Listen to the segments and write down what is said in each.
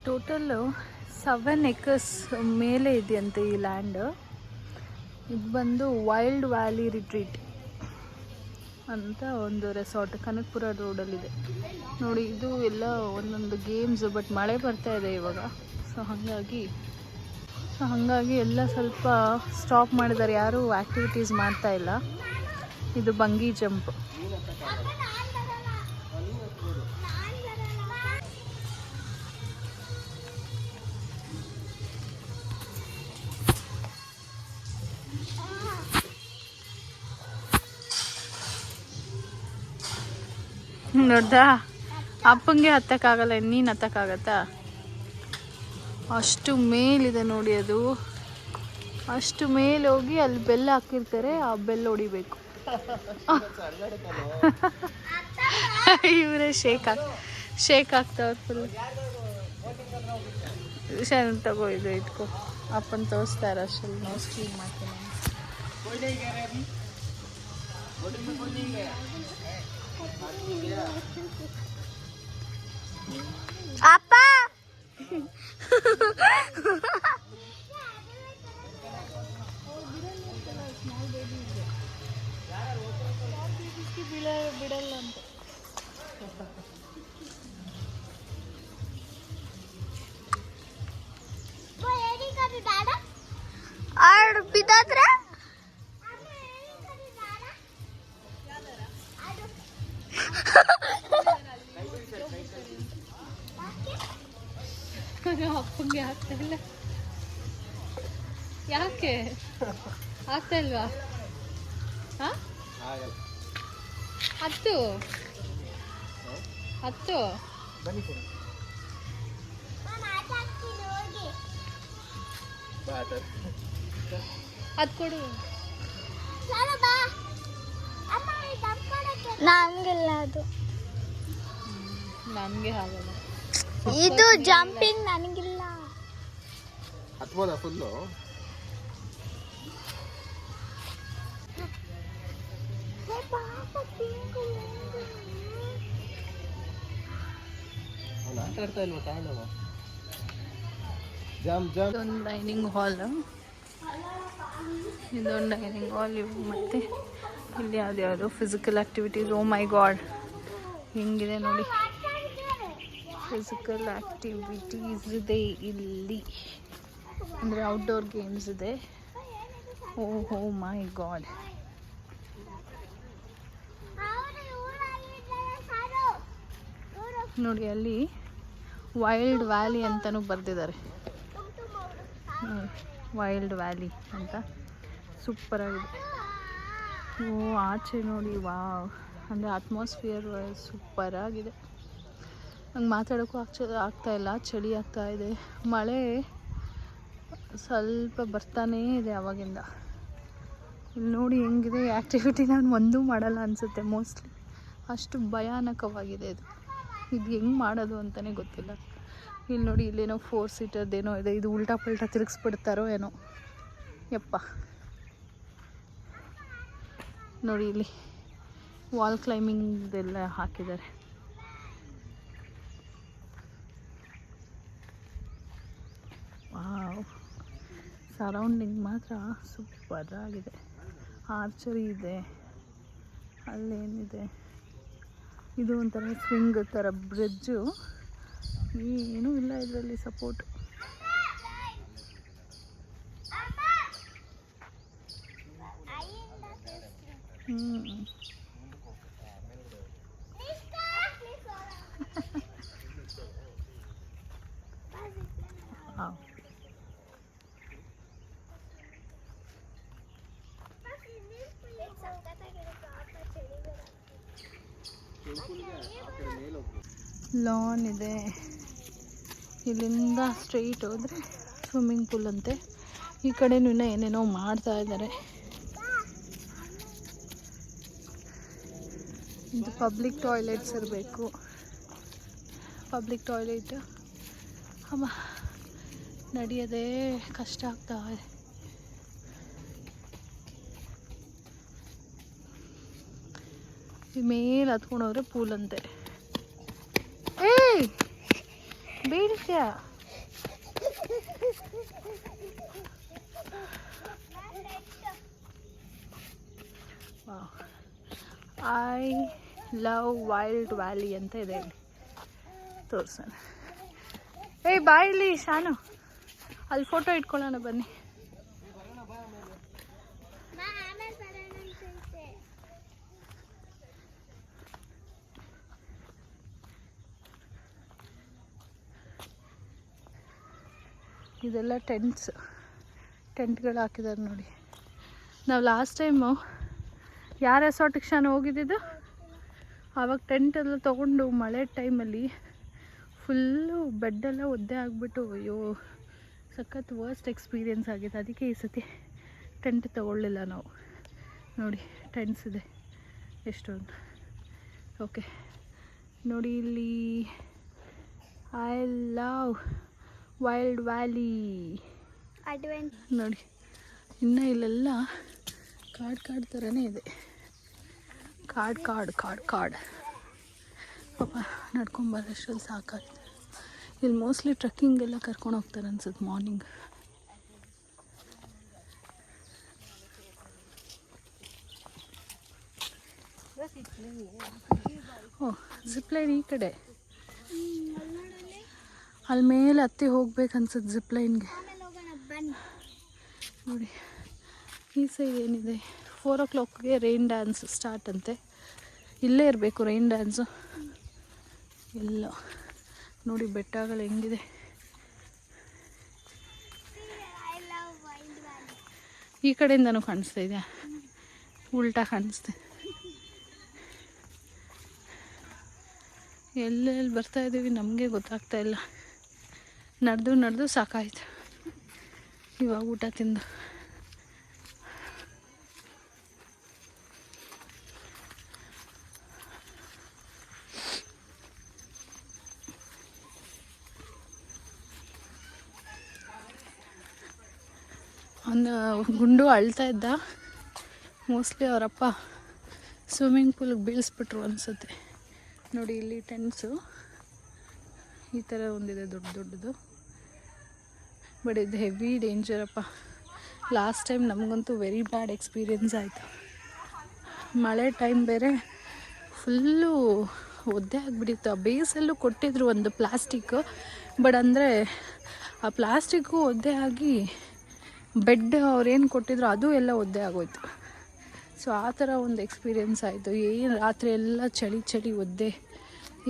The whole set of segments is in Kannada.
ಟೋಟಲ್ಲು 7 acres ಮೇಲೆ ಇದೆಯಂತೆ ಈ ಲ್ಯಾಂಡ್. ಇದು ಬಂದು ವೈಲ್ಡ್ ವ್ಯಾಲಿ ರಿಟ್ರೀಟ್ ಅಂತ ಒಂದು ರೆಸಾರ್ಟ್ ಕನಕಪುರ ರೋಡಲ್ಲಿದೆ ನೋಡಿ. ಇದು ಎಲ್ಲ ಒಂದೊಂದು ಗೇಮ್ಸ್, ಬಟ್ ಮಳೆ ಬರ್ತಾ ಇದೆ ಇವಾಗ. ಸೊ ಹಾಗಾಗಿ ಎಲ್ಲ ಸ್ವಲ್ಪ ಸ್ಟಾಪ್ ಮಾಡಿದ್ದಾರೆ, ಯಾರೂ ಆ್ಯಕ್ಟಿವಿಟೀಸ್ ಮಾಡ್ತಾ ಇಲ್ಲ. ಇದು ಬಂಗಿ ಜಂಪ್. ನೋಡ್ದಾ, ಅಪ್ಪಂಗೆ ಹತ್ತಕ್ಕಾಗಲ್ಲ, ನೀನು ಹತ್ತಕ್ಕಾಗತ್ತಾ? ಅಷ್ಟು ಮೇಲಿದೆ ನೋಡಿ. ಅದು ಅಷ್ಟು ಮೇಲೆ ಹೋಗಿ ಅಲ್ಲಿ ಬೆಲ್ಲ ಹಾಕಿರ್ತಾರೆ, ಆ ಬೆಲ್ಲ ಹೊಡಿಬೇಕು. ಇವರೇ ಶೇಕ್ ಆಗ್ತಾವ್ರು ಫುಲ್. ಶಾನ್ ತಗೋ, ಇದು ಇಟ್ಕೋ, ಅಪ್ಪನ ತೋರಿಸ್ತಾರ ಅಷ್ಟಲ್ಲಿ ನಾವು ಸ್ಟೀಮ್ ಮಾಡ್ತೀನಿ. ಅಪ್ಪ ಬಿಡಲ್ಲ ಅಂತ ಬಿದ್ದಾದ್ರೆ ಅಪ್ಪಂಗೆ ಆಗ್ತಾ ಇಲ್ಲ. ಯಾಕೆ ಆಗ್ತಾ ಇಲ್ವಾ? ಹತ್ತು ಅದು ಕೊಡು. ನಂಗಿಲ್ಲ, ಅದು ನನಗೆ ಆಗಲ್ಲ. ಇದು ಜಂಪಿಂಗ್ ನನಗಿಲ್ಲ. ಹತ್ಬೋದಾ ಫುಲ್ಲು? ಆಟಾಡ್ತಾ ಇಲ್ವಾ ತಾಂಡವ? ಇದೊಂದು ಡೈನಿಂಗ್ ಹಾಲ್, ಇವು ಮತ್ತೆ ಇಲ್ಲಿ ಯಾವ್ದು ಫಿಸಿಕಲ್ ಆಕ್ಟಿವಿಟೀಸ್. ಓ ಮೈ ಗಾಡ್, ಹೆಂಗಿದೆ ನೋಡಿ, ಫಿಸಿಕಲ್ ಆಕ್ಟಿವಿಟೀಸ್ ಇದೆ ಇಲ್ಲಿ, ಅಂದರೆ ಔಟ್ಡೋರ್ ಗೇಮ್ಸ್ ಇದೆ. ಓಹೋ ಮೈ ಗಾಡ್, ನೋಡಿ ಅಲ್ಲಿ ವೈಲ್ಡ್ ವ್ಯಾಲಿ ಅಂತಲೂ ಬರೆದಿದ್ದಾರೆ. ವೈಲ್ಡ್ ವ್ಯಾಲಿ ಅಂತ ಸೂಪರಾಗಿದೆ. ಓ ಆಚೆ ನೋಡಿ, ವಾವ್, ಅಂದರೆ ಅಟ್ಮಾಸ್ಫಿಯರ್ ಸೂಪರಾಗಿದೆ. ನಂಗೆ ಮಾತಾಡೋಕ್ಕೂ ಆಗ್ತಾಯಿಲ್ಲ, ಚಳಿ ಆಗ್ತಾ ಇದೆ. ಮಳೆ ಸ್ವಲ್ಪ ಬರ್ತಾನೇ ಇದೆ ಆವಾಗಿಂದ. ಇಲ್ಲಿ ನೋಡಿ ಹೆಂಗಿದೆ ಆ್ಯಕ್ಟಿವಿಟಿ. ನಾನು ಒಂದೂ ಮಾಡಲ್ಲ ಅನಿಸುತ್ತೆ ಮೋಸ್ಟ್ಲಿ, ಅಷ್ಟು ಭಯಾನಕವಾಗಿದೆ ಇದು. ಇದು ಹೆಂಗೆ ಮಾಡೋದು ಅಂತಲೇ ಗೊತ್ತಿಲ್ಲ. ಇಲ್ಲಿ ನೋಡಿ, ಇಲ್ಲೇನೋ 4 ಸೀಟರ್ದೇನೋ ಇದೆ. ಇದು ಉಲ್ಟಾ ಪಲ್ಟಾ ತಿರುಗಿಸ್ಬಿಡ್ತಾರೋ ಏನೋ ಯಪ್ಪ. ನೋಡಿ ಇಲ್ಲಿ ವಾಲ್ ಕ್ಲೈಂಬಿಂಗ್ದೆಲ್ಲ ಹಾಕಿದ್ದಾರೆ. ವಾವ್, ಸರೌಂಡಿಂಗ್ ಮಾತ್ರ ಸೂಪರಾಗಿದೆ. ಆರ್ಚರಿ ಇದೆ, ಅಲ್ಲೇನಿದೆ, ಇದು ಒಂಥರ ಸ್ವಿಂಗ್ ಥರ ಬ್ರಿಡ್ಜು. ಏನೂ ಇಲ್ಲ ಇದರಲ್ಲಿ ಸಪೋರ್ಟ್. ಲಾನ್ ಇದೆ, ಇಲ್ಲಿಂದ ಸ್ಟ್ರೈಟ್ ಹೋದರೆ ಸ್ವಿಮ್ಮಿಂಗ್ ಪೂಲ್ ಅಂತೆ. ಈ ಕಡೆನೂ ಇನ್ನೂ ಏನೇನೋ ಮಾಡ್ತಾ ಇದ್ದಾರೆ. ಇದು ಪಬ್ಲಿಕ್ ಟಾಯ್ಲೆಟ್ಸ್ ಇರಬೇಕು. ಪಬ್ಲಿಕ್ ಟಾಯ್ಲೆಟ್ ಅಮ್ಮ ನಡೆಯೋದೇ ಕಷ್ಟ ಆಗ್ತಾ ಇದೆ. ಮೇಲೆ ಹತ್ಕೊಂಡು ಹೋದ್ರೆ ಪೂಲ್ ಅಂತೆ. ಏಯ್ ಬೀಳ್ತೀಯ? ಐ ಲವ್ ವೈಲ್ಡ್ ವ್ಯಾಲಿ ಅಂತ ಇದೆ ಇಲ್ಲಿ, ತೋರ್ಸೋಣ. ಏಯ್ ಬಾ ಇಲ್ಲಿ ಶಾನು, ಅಲ್ಲಿ ಫೋಟೋ ಇಟ್ಕೊಳ್ಳೋಣ ಬನ್ನಿ. ಇದೆಲ್ಲ ಟೆಂಟ್ಗಳು ಹಾಕಿದ್ದಾರೆ ನೋಡಿ. ನಾವು ಲಾಸ್ಟ್ ಟೈಮು ಯಾರ ರೆಸಾರ್ಟಿಗೆ ಶಾನು ಹೋಗಿದ್ದಿದ್ದು, ಆವಾಗ ಟೆಂಟ್ ಎಲ್ಲ ತೊಗೊಂಡು ಮಳೆ ಟೈಮಲ್ಲಿ ಫುಲ್ಲು ಬೆಡ್ಡೆಲ್ಲ ಒದ್ದೆ ಆಗಿಬಿಟ್ಟು ಅಯ್ಯೋ ಸಖತ್ ವರ್ಸ್ಟ್ ಎಕ್ಸ್ಪೀರಿಯೆನ್ಸ್ ಆಗಿದೆ. ಅದಕ್ಕೆ ಈ ಸತಿ ಟೆಂಟ್ ತೊಗೊಳ್ಳಿಲ್ಲ ನಾವು. ನೋಡಿ ಟೆಂಟ್ಸ್ ಇದೆ ಎಷ್ಟೊಂದು. ಓಕೆ ನೋಡಿ ಇಲ್ಲಿ ಐ ಲವ್ ವೈಲ್ಡ್ ವ್ಯಾಲಿ ನೋಡಿ. ಇನ್ನು ಇಲ್ಲೆಲ್ಲ ಕಾಡು ಥರನೇ ಇದೆ. ಕಾಡು ಪಾಪ ನಡ್ಕೊಂಬರೋಷ್ಟರಲ್ಲಿ ಸಾಕಾಗಿದೆ. ಇಲ್ಲಿ ಮೋಸ್ಟ್ಲಿ ಟ್ರೆಕ್ಕಿಂಗೆಲ್ಲ ಕರ್ಕೊಂಡು ಹೋಗ್ತಾರೆ ಅನ್ಸುತ್ತೆ ಮಾರ್ನಿಂಗ್. ಓ ಜಿಪ್ಲೈನ್ ಈ ಕಡೆ, ಅಲ್ಲಿ ಮೇಲೆ ಹತ್ತಿ ಹೋಗ್ಬೇಕು ಅನ್ಸುತ್ತೆ ಜಿಪ್ಲೈನ್ಗೆ. ನೋಡಿ ಈ ಸೈಡ್ ಏನಿದೆ, 4 o'clockಗೆ ರೈನ್ ಡ್ಯಾನ್ಸ್ ಸ್ಟಾರ್ಟ್ ಅಂತೆ. ಇಲ್ಲೇ ಇರಬೇಕು ರೈನ್ ಡ್ಯಾನ್ಸು ಎಲ್ಲ. ನೋಡಿ ಬೆಟ್ಟಗಳು ಹೆಂಗಿದೆ. ಈ ಕಡೆಯಿಂದನೂ ಕಾಣಿಸ್ತಾ ಇದೆಯಾ, ಉಲ್ಟಾ ಕಾಣಿಸ್ತೆ. ಎಲ್ಲೆಲ್ಲಿ ಬರ್ತಾ ಇದ್ದೀವಿ ನಮಗೆ ಗೊತ್ತಾಗ್ತಾ ಇಲ್ಲ. ನಡೆದು ಸಾಕಾಯ್ತು ಇವಾಗ ಊಟ ತಿಂದು. ಒಂದು ಗುಂಡು ಅಳ್ತಾ ಇದ್ದ, ಮೋಸ್ಟ್ಲಿ ಅವರಪ್ಪ ಸ್ವಿಮ್ಮಿಂಗ್ ಪೂಲಿಗೆ ಬೀಳಿಸ್ಬಿಟ್ರು ಅನಿಸುತ್ತೆ. ನೋಡಿ ಇಲ್ಲಿ ಟೆಂಟ್ಸು ಈ ಥರ ಒಂದಿದೆ ದೊಡ್ಡದು. ಬಟ್ ಇದು ಹೆವಿ ಡೇಂಜರಪ್ಪ. ಲಾಸ್ಟ್ ಟೈಮ್ ನಮಗಂತೂ ವೆರಿ ಬ್ಯಾಡ್ ಎಕ್ಸ್ಪೀರಿಯೆನ್ಸ್ ಆಯಿತು. ಮಳೆ ಟೈಮ್ ಬೇರೆ ಫುಲ್ಲು ಒದ್ದೆ ಆಗಿಬಿಟ್ಟಿತ್ತು. ಆ ಬೇಸಲ್ಲೂ ಕೊಟ್ಟಿದ್ರು ಒಂದು ಪ್ಲಾಸ್ಟಿಕ್, ಬಟ್ ಅಂದರೆ ಆ ಪ್ಲಾಸ್ಟಿಕ್ಕು ಒದ್ದೆ ಆಗಿ ಬೆಡ್ ಅವ್ರೇನು ಕೊಟ್ಟಿದ್ರು ಅದು ಎಲ್ಲ ಒದ್ದೆ ಆಗೋಯ್ತು. ಸೊ ಆ ಥರ ಒಂದು ಎಕ್ಸ್ಪೀರಿಯೆನ್ಸ್ ಆಯಿತು. ಏನು ರಾತ್ರಿ ಎಲ್ಲ ಚಳಿ ಒದ್ದೆ,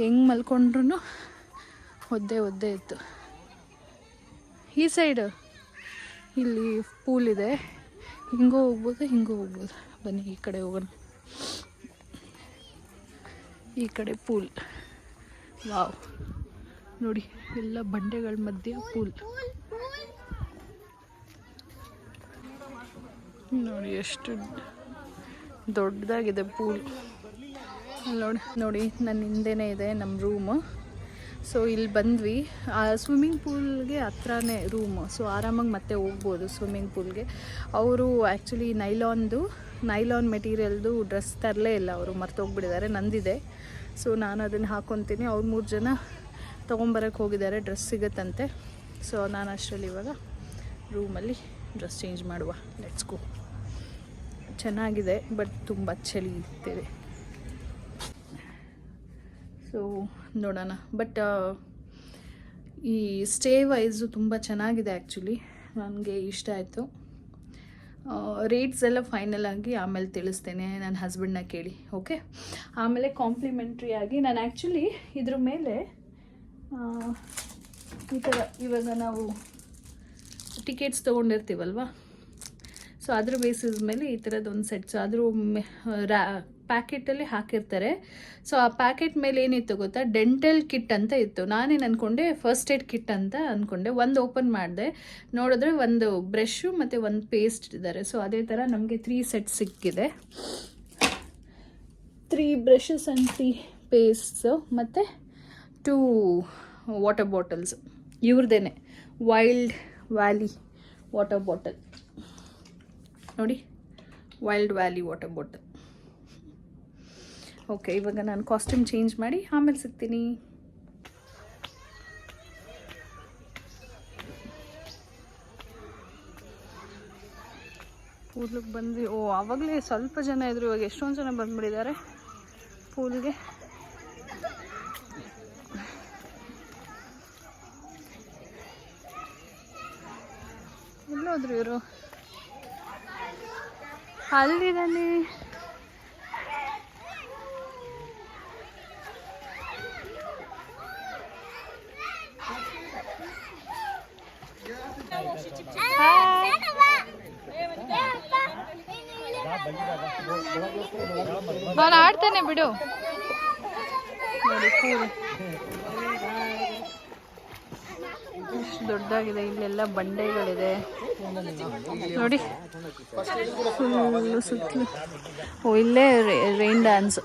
ಹೆಂಗೆ ಮಲ್ಕೊಂಡ್ರೂ ಒದ್ದೆ ಇತ್ತು. ಈ ಸೈಡು ಇಲ್ಲಿ ಪೂಲ್ ಇದೆ, ಹಿಂಗೂ ಹೋಗ್ಬೋದು. ಬನ್ನಿ ಈ ಕಡೆ ಹೋಗೋಣ. ಈ ಕಡೆ ಪೂಲ್, ವಾವ್ ನೋಡಿ ಎಲ್ಲ ಬಂಡೆಗಳ ಮಧ್ಯೆ ಪೂಲ್ ನೋಡಿ, ಎಷ್ಟು ದೊಡ್ಡದಾಗಿದೆ ಪೂಲ್. ನೋಡಿ ನನ್ನ ಹಿಂದೆನೇ ಇದೆ ನಮ್ಮ ರೂಮು. ಸೊ ಇಲ್ಲಿ ಬಂದ್ವಿ. ಆ ಸ್ವಿಮ್ಮಿಂಗ್ ಪೂಲ್ಗೆ ಹತ್ರನೇ ರೂಮು, ಸೊ ಆರಾಮಾಗಿ ಮತ್ತೆ ಹೋಗ್ಬೋದು ಸ್ವಿಮ್ಮಿಂಗ್ ಪೂಲ್ಗೆ. ಅವರು ಆ್ಯಕ್ಚುಲಿ ನೈಲಾನ್ ಮೆಟೀರಿಯಲ್ದು ಡ್ರೆಸ್ ತರಲೇ ಇಲ್ಲ, ಅವರು ಮರ್ತೋಗ್ಬಿಟ್ಟಿದ್ದಾರೆ. ನಂದಿದೆ, ಸೊ ನಾನು ಅದನ್ನು ಹಾಕ್ಕೊತೀನಿ. ಅವ್ರು 3 ಜನ ತೊಗೊಂಬರಕ್ಕೆ ಹೋಗಿದ್ದಾರೆ, ಡ್ರೆಸ್ ಸಿಗುತ್ತಂತೆ. ಸೊ ನಾನು ಅಷ್ಟರಲ್ಲಿ ಇವಾಗ ರೂಮಲ್ಲಿ ಡ್ರೆಸ್ ಚೇಂಜ್ ಮಾಡುವ. Let's go. ಚೆನ್ನಾಗಿದೆ ಬಟ್ ತುಂಬ ಚಳಿ ಇರ್ತೇವೆ. ಸೊ ನೋಡೋಣ. ಬಟ್ ಈ ಸ್ಟೇ ವೈಸು ತುಂಬ ಚೆನ್ನಾಗಿದೆ ಆ್ಯಕ್ಚುಲಿ, ನನಗೆ ಇಷ್ಟ ಆಯಿತು. ರೇಟ್ಸ್ ಎಲ್ಲ ಫೈನಲ್ ಆಗಿ ಆಮೇಲೆ ತಿಳಿಸ್ತೇನೆ, ನನ್ನ ಹಸ್ಬೆಂಡ್ನ ಕೇಳಿ. ಓಕೆ, ಆಮೇಲೆ ಕಾಂಪ್ಲಿಮೆಂಟ್ರಿ ಆಗಿ ನಾನು ಆ್ಯಕ್ಚುಲಿ ಇದ್ರ ಮೇಲೆ ಈ ಥರ ಇವಾಗ ನಾವು ಟಿಕೆಟ್ಸ್ ತೊಗೊಂಡಿರ್ತೀವಲ್ವ, ಸೊ ಅದ್ರ ಬೇಸಿಸ್ ಮೇಲೆ ಈ ಥರದ್ದೊಂದು ಸೆಟ್ಸ್ ಅದ್ರ ಪ್ಯಾಕೆಟಲ್ಲಿ ಹಾಕಿರ್ತಾರೆ. ಸೊ ಆ ಪ್ಯಾಕೆಟ್ ಮೇಲೆ ಏನಿತ್ತು ಗೊತ್ತಾ, ಡೆಂಟಲ್ ಕಿಟ್ ಅಂತ ಇತ್ತು. ನಾನೇನು ಅಂದ್ಕೊಂಡೆ ಫಸ್ಟ್ ಏಡ್ ಕಿಟ್ ಅಂತ ಅಂದ್ಕೊಂಡೆ. ಒಂದು ಓಪನ್ ಮಾಡಿದೆ, ನೋಡಿದ್ರೆ ಒಂದು ಬ್ರಷು ಮತ್ತು ಒಂದು ಪೇಸ್ಟ್ ಇದ್ದಾರೆ. ಸೊ ಅದೇ ಥರ ನಮಗೆ 3 ಸೆಟ್ ಸಿಕ್ಕಿದೆ. 3 ಬ್ರಷಸ್ ಆ್ಯಂಡ್ 3 ಪೇಸ್ಟ್ಸು ಮತ್ತು 2 ವಾಟರ್ ಬಾಟಲ್ಸ್. ಇವ್ರದ್ದೇನೆ ವೈಲ್ಡ್ ವ್ಯಾಲಿ ವಾಟರ್ ಬಾಟಲ್ ನೋಡಿ, Wild Valley water bottle. Okay, ಇವಾಗ ನಾನು ಕಾಸ್ಟ್ಯೂಮ್ ಚೇಂಜ್ ಮಾಡಿ ಆಮೇಲೆ ಸಿಗ್ತೀನಿ. ಪೂಲ್ಗೆ ಬಂದ್ವಿ. ಓ ಆವಾಗಲೇ ಸ್ವಲ್ಪ ಜನ ಇದ್ರು, ಇವಾಗ ಎಷ್ಟೊಂದು ಜನ ಬಂದ್ಬಿಟ್ಟಿದ್ದಾರೆ ಪೂಲ್ಗೆ. ಎಲ್ಲೋದ್ರು ಇವರು? ಅಲ್ಲಿದ್ದಾನೆ. ನಾನು ಆಡ್ತೇನೆ ಬಿಡು. ನೋಡಿ ಪೂಲ್ ಎಷ್ಟು ದೊಡ್ಡದಾಗಿದೆ. ಇಲ್ಲೆಲ್ಲ ಬಂಡೆಗಳಿದೆ ನೋಡಿ ಫುಲ್ಲು ಸುತ್ತಲೂ. ಓ ಇಲ್ಲೇ ರೈನ್ ಡ್ಯಾನ್ಸ್.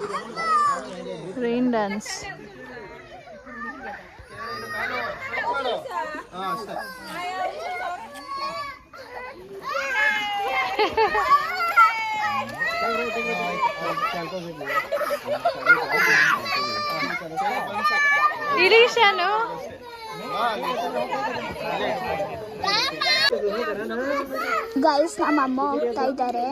ಇರೀಶಾನು ಗೈಸ್ ನಮ್ಮ ಅಮ್ಮ ಹೋಗ್ತಾ ಇದ್ದಾರೆ.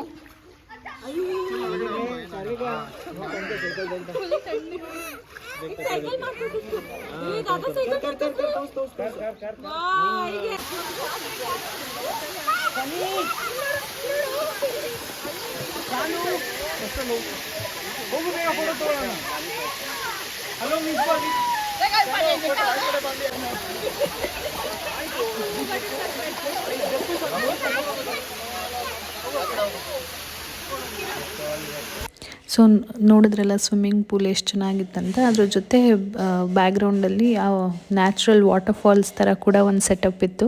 ಸೊ ನೋಡಿದ್ರಲ್ಲ ಸ್ವಿಮ್ಮಿಂಗ್ ಪೂಲ್ ಎಷ್ಟು ಚೆನ್ನಾಗಿತ್ತಂತ. ಅದ್ರ ಜೊತೆ ಬ್ಯಾಕ್ಗ್ರೌಂಡಲ್ಲಿ ನ್ಯಾಚುರಲ್ ವಾಟರ್ ಫಾಲ್ಸ್ ಥರ ಕೂಡ ಒಂದು ಸೆಟಪ್ ಇತ್ತು,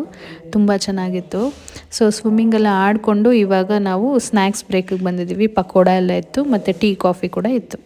ತುಂಬ ಚೆನ್ನಾಗಿತ್ತು. ಸೊ ಸ್ವಿಮ್ಮಿಂಗೆಲ್ಲ ಆಡಿಕೊಂಡು ಇವಾಗ ನಾವು ಸ್ನ್ಯಾಕ್ಸ್ ಬ್ರೇಕಿಗೆ ಬಂದಿದ್ದೀವಿ. ಪಕೋಡ ಎಲ್ಲ ಇತ್ತು ಮತ್ತು ಟೀ ಕಾಫಿ ಕೂಡ ಇತ್ತು.